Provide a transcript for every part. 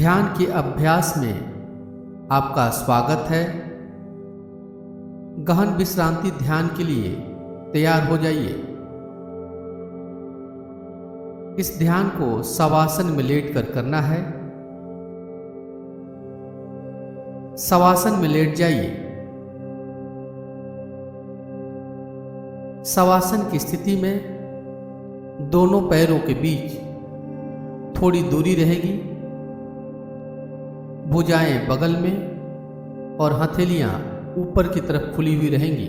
ध्यान के अभ्यास में आपका स्वागत है। गहन विश्रांति ध्यान के लिए तैयार हो जाइए। इस ध्यान को शवासन में लेटकर करना है। शवासन में लेट जाइए। शवासन की स्थिति में दोनों पैरों के बीच थोड़ी दूरी रहेगी। भुजाएं बगल में और हथेलियां ऊपर की तरफ खुली हुई रहेंगी।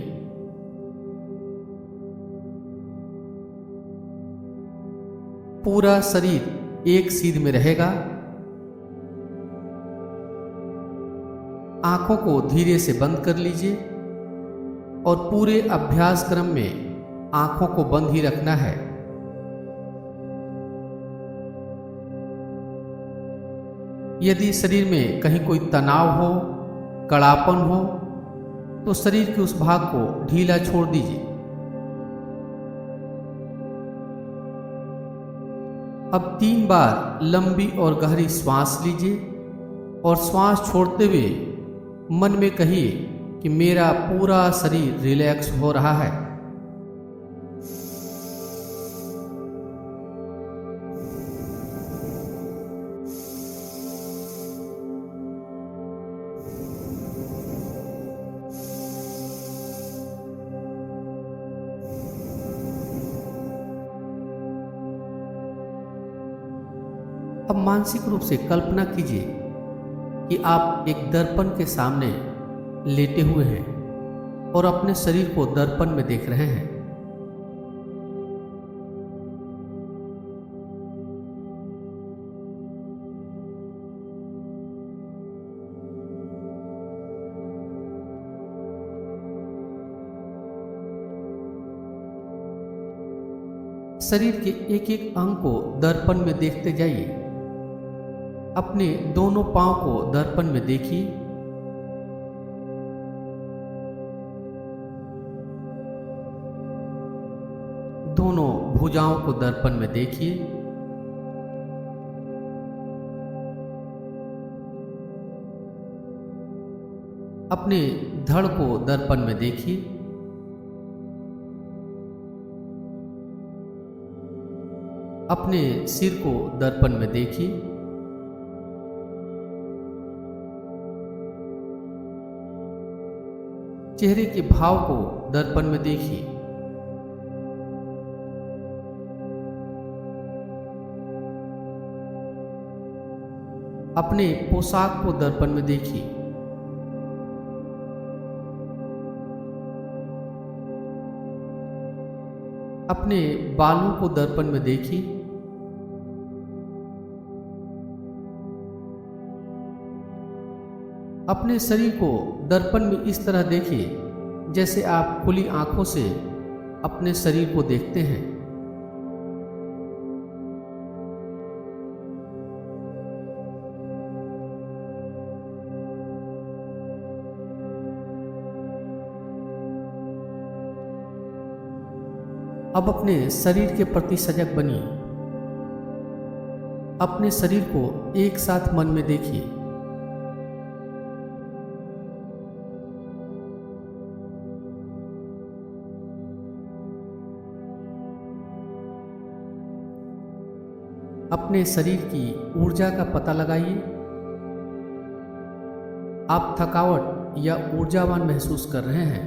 पूरा शरीर एक सीध में रहेगा। आंखों को धीरे से बंद कर लीजिए और पूरे अभ्यास क्रम में आंखों को बंद ही रखना है। यदि शरीर में कहीं कोई तनाव हो, कड़ापन हो, तो शरीर के उस भाग को ढीला छोड़ दीजिए। अब 3 बार लंबी और गहरी श्वास लीजिए और श्वास छोड़ते हुए मन में कहिए कि मेरा पूरा शरीर रिलैक्स हो रहा है। अब मानसिक रूप से कल्पना कीजिए कि आप एक दर्पण के सामने लेटे हुए हैं और अपने शरीर को दर्पण में देख रहे हैं। शरीर के एक एक अंग को दर्पण में देखते जाइए। अपने दोनों पांव को दर्पण में देखिए। दोनों भुजाओं को दर्पण में देखिए। अपने धड़ को दर्पण में देखिए। अपने सिर को दर्पण में देखिए। चेहरे के भाव को दर्पण में देखिए। अपने पोशाक को दर्पण में देखिए। अपने बालों को दर्पण में देखिए। अपने शरीर को दर्पण में इस तरह देखिए जैसे आप खुली आंखों से अपने शरीर को देखते हैं। अब अपने शरीर के प्रति सजग बनिए। अपने शरीर को एक साथ मन में देखिए। अपने शरीर की ऊर्जा का पता लगाइए। आप थकावट या ऊर्जावान महसूस कर रहे हैं।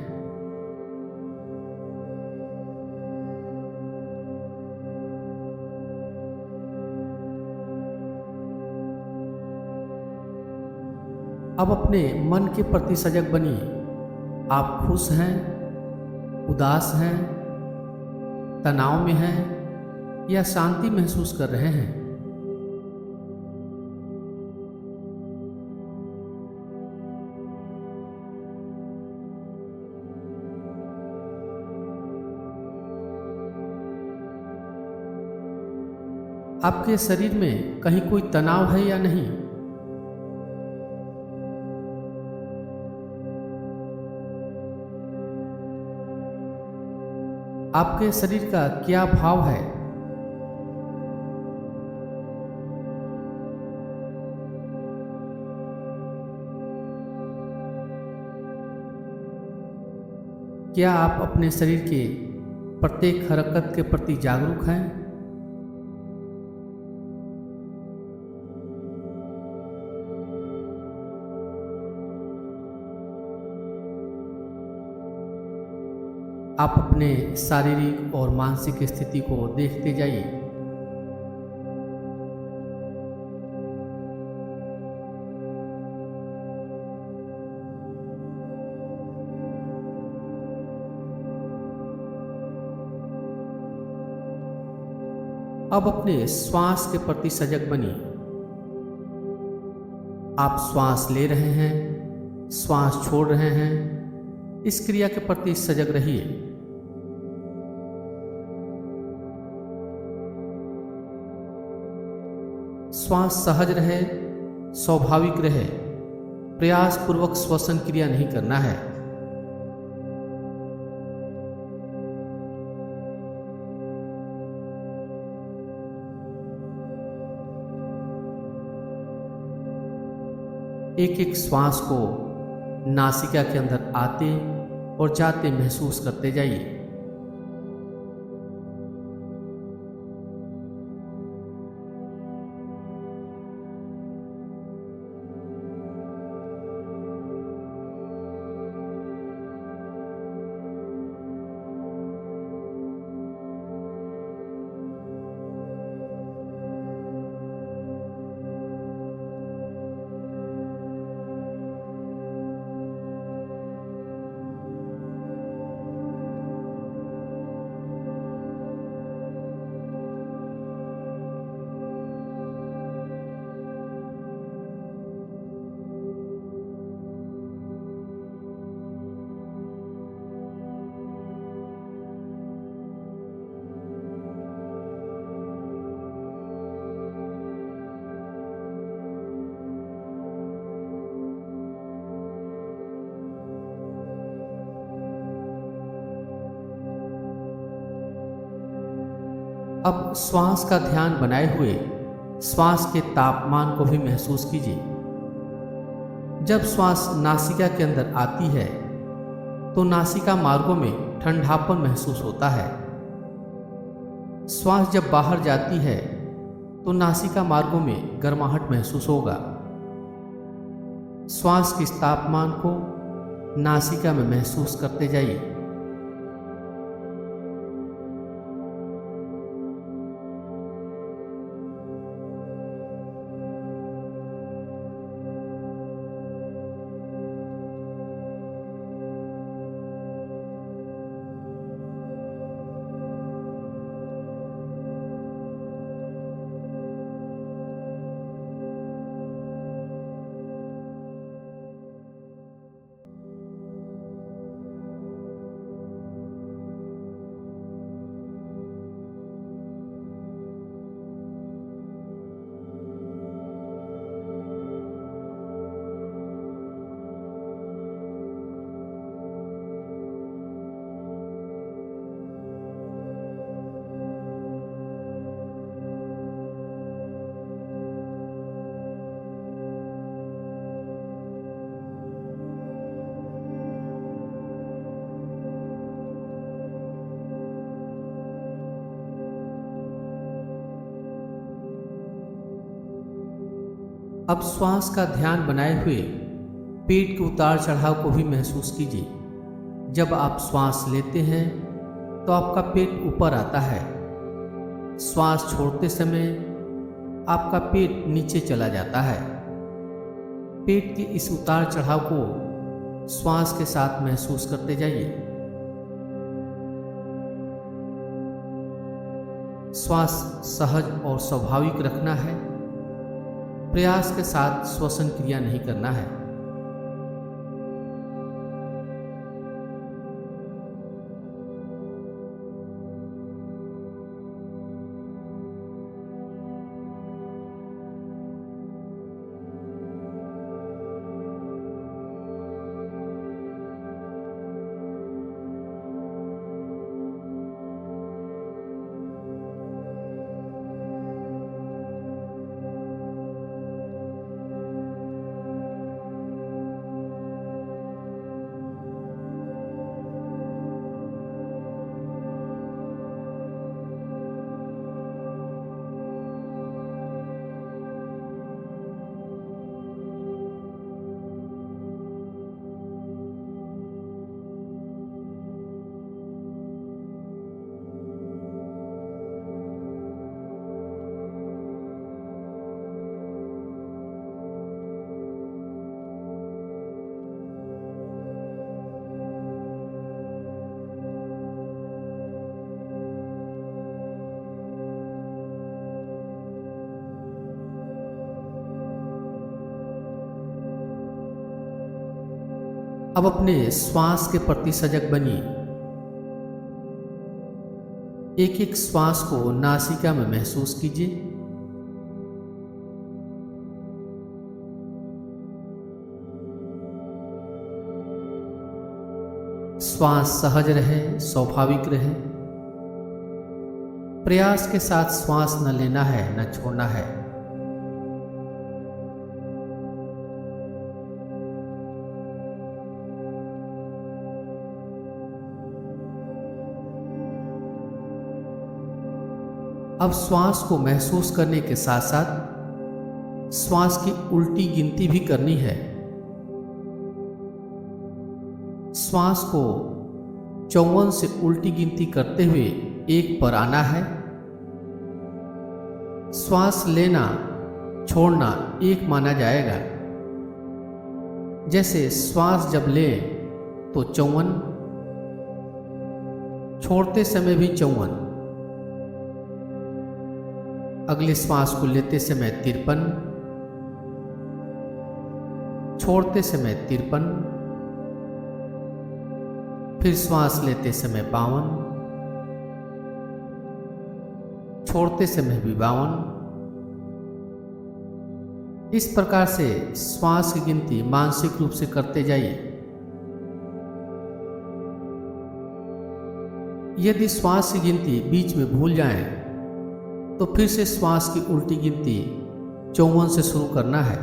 अब अपने मन के प्रति सजग बनिए। आप खुश हैं, उदास हैं, तनाव में हैं या शांति महसूस कर रहे हैं। आपके शरीर में कहीं कोई तनाव है या नहीं? आपके शरीर का क्या भाव है? क्या आप अपने शरीर के प्रत्येक हरकत के प्रति जागरूक हैं? आप अपने शारीरिक और मानसिक स्थिति को देखते जाइए। अब अपने श्वास के प्रति सजग बनिए। आप श्वास ले रहे हैं, श्वास छोड़ रहे हैं, इस क्रिया के प्रति सजग रहिए। श्वास सहज रहे, स्वाभाविक रहे, प्रयास पूर्वक श्वसन क्रिया नहीं करना है। एक एक श्वास को नासिका के अंदर आते और जाते महसूस करते जाइए। अब श्वास का ध्यान बनाए हुए श्वास के तापमान को भी महसूस कीजिए। जब श्वास नासिका के अंदर आती है तो नासिका मार्गों में ठंडापन महसूस होता है। श्वास जब बाहर जाती है तो नासिका मार्गों में गर्माहट महसूस होगा। श्वास के इस तापमान को नासिका में महसूस करते जाइए। अब श्वास का ध्यान बनाए हुए पेट के उतार चढ़ाव को भी महसूस कीजिए। जब आप श्वास लेते हैं तो आपका पेट ऊपर आता है। श्वास छोड़ते समय आपका पेट नीचे चला जाता है। पेट के इस उतार चढ़ाव को श्वास के साथ महसूस करते जाइए। श्वास सहज और स्वाभाविक रखना है। प्रयास के साथ श्वसन क्रिया नहीं करना है। अब अपने श्वास के प्रति सजग बनिए। एक एक श्वास को नासिका में महसूस कीजिए। श्वास सहज रहे, स्वाभाविक रहे। प्रयास के साथ श्वास न लेना है, न छोड़ना है। अब श्वास को महसूस करने के साथ साथ श्वास की उल्टी गिनती भी करनी है। श्वास को 54 से उल्टी गिनती करते हुए 1 पर आना है। श्वास लेना छोड़ना 1 माना जाएगा। जैसे श्वास जब ले तो 54, छोड़ते समय भी 54। अगले श्वास को लेते समय 53, छोड़ते समय 53, फिर श्वास लेते समय 52, छोड़ते समय भी 52। इस प्रकार से श्वास की गिनती मानसिक रूप से करते जाइए। यदि श्वास की गिनती बीच में भूल जाएं, तो फिर से श्वास की उल्टी गिनती 54 से शुरू करना है।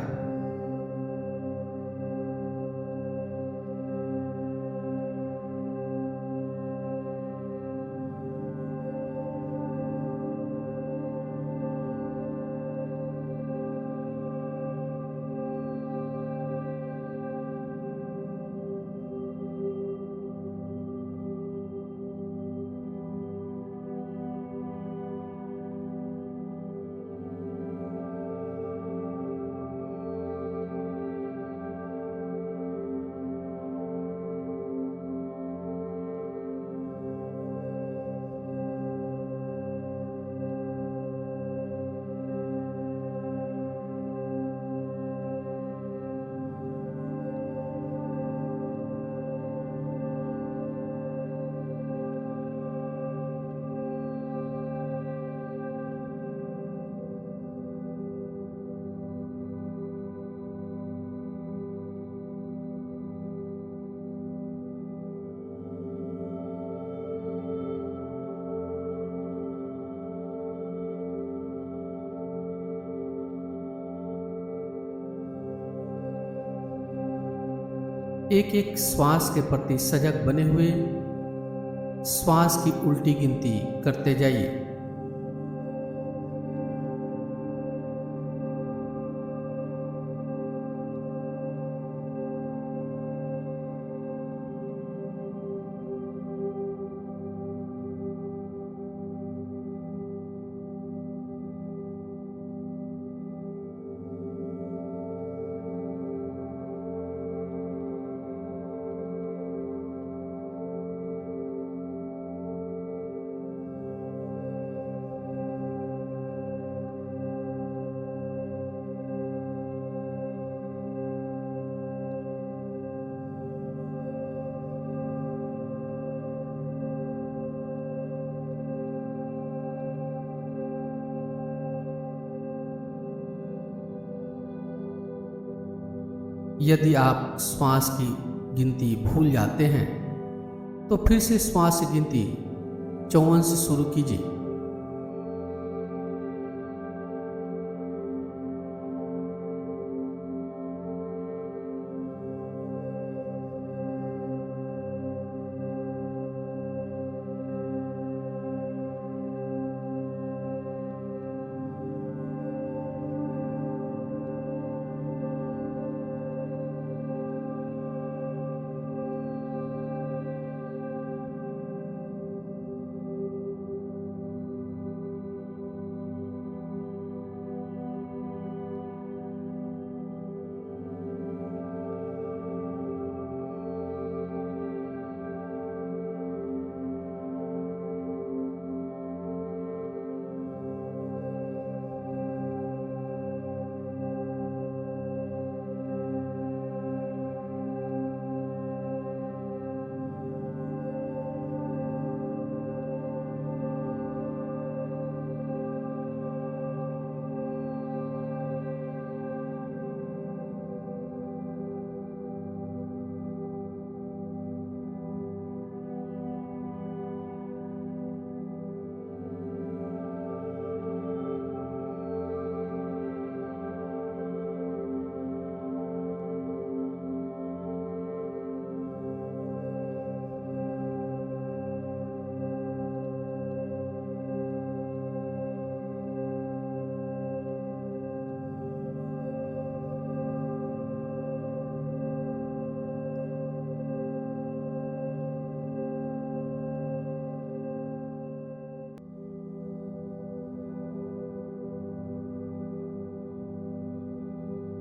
एक एक श्वास के प्रति सजग बने हुए श्वास की उल्टी गिनती करते जाइए। यदि आप श्वास की गिनती भूल जाते हैं तो फिर से श्वास की गिनती 54 से शुरू कीजिए।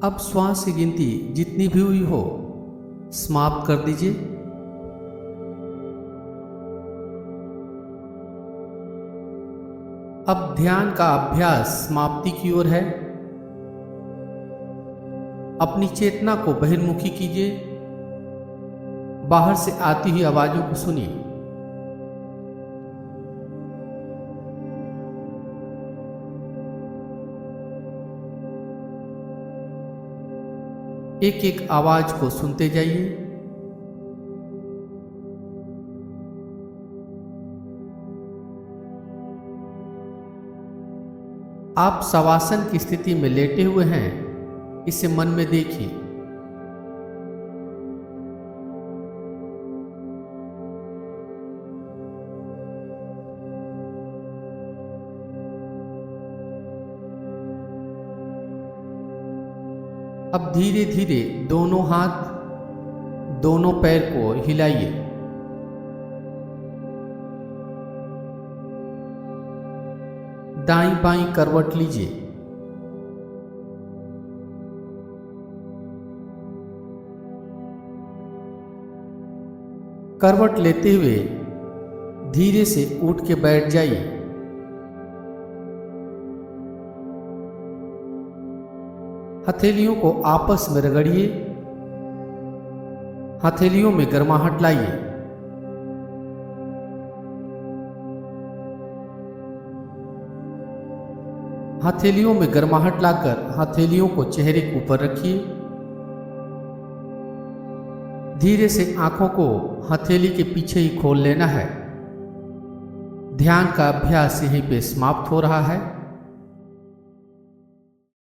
अब श्वास की गिनती जितनी भी हुई हो समाप्त कर दीजिए। अब ध्यान का अभ्यास समाप्ति की ओर है। अपनी चेतना को बहिर्मुखी कीजिए। बाहर से आती हुई आवाजों को सुनिए। एक एक आवाज को सुनते जाइए। आप शवासन की स्थिति में लेटे हुए हैं, इसे मन में देखिए। अब धीरे धीरे दोनों हाथ, दोनों पैर को हिलाइए। दाईं बाईं करवट लीजिए। करवट लेते हुए धीरे से उठ के बैठ जाइए। हथेलियों को आपस में रगड़िए। हथेलियों में गर्माहट लाइए। हथेलियों में गर्माहट लाकर हथेलियों को चेहरे के ऊपर रखिए। धीरे से आंखों को हथेली के पीछे ही खोल लेना है। ध्यान का अभ्यास यहीं पे समाप्त हो रहा है।